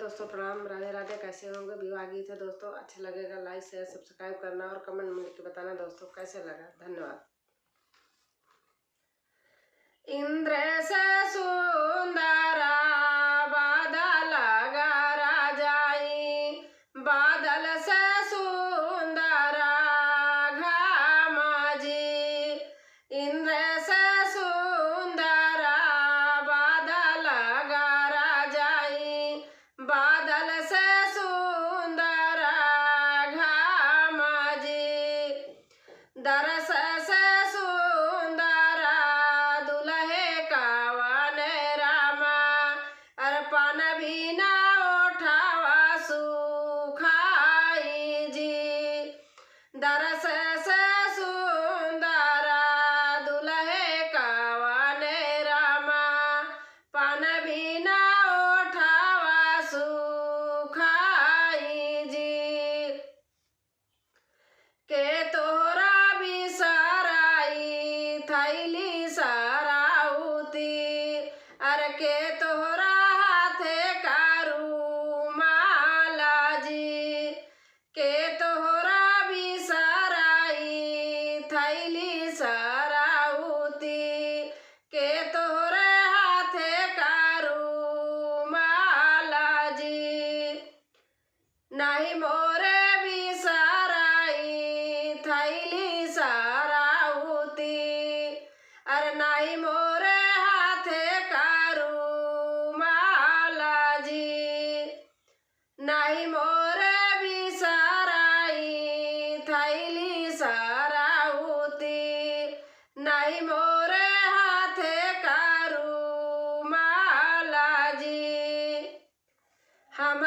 दोस्तों, प्रणाम, राधे राधे। कैसे होंगे? विवाह गीत है दोस्तों, अच्छा लगेगा लाइक शेयर सब्सक्राइब करना और कमेंट में लिख के बताना दोस्तों कैसे लगा। धन्यवाद। इंद्र से सुंदरा बादल गरजाई, बादल से सुंदरा घामाजी। इंद्र से सुंदरा बादल गरजाई, बादल से सुंदरा घामाजी। दरस से सुंदरा दुल्हे कावन रामा, अर्पण भी ना उठावा सुखाई जी। दरस से सुंदरा दुल्हे कावन रामा, पान भी ना उठावा सुखाई जी। के तोरा बिसराई थैली सराउती, अरे के तोरा हाथे कारू माला जी। के तोरा बिसराई थैली सराउती, के तोरे हाथे कारू माला जी। नहीं मोरे बिसराई थैली सराउती, अरे नहीं मोरे हाथे कारू माला जी। नहीं मोरे बिसराई थैली सराउती, नहीं मोरे हाथे कारू माला जी। हम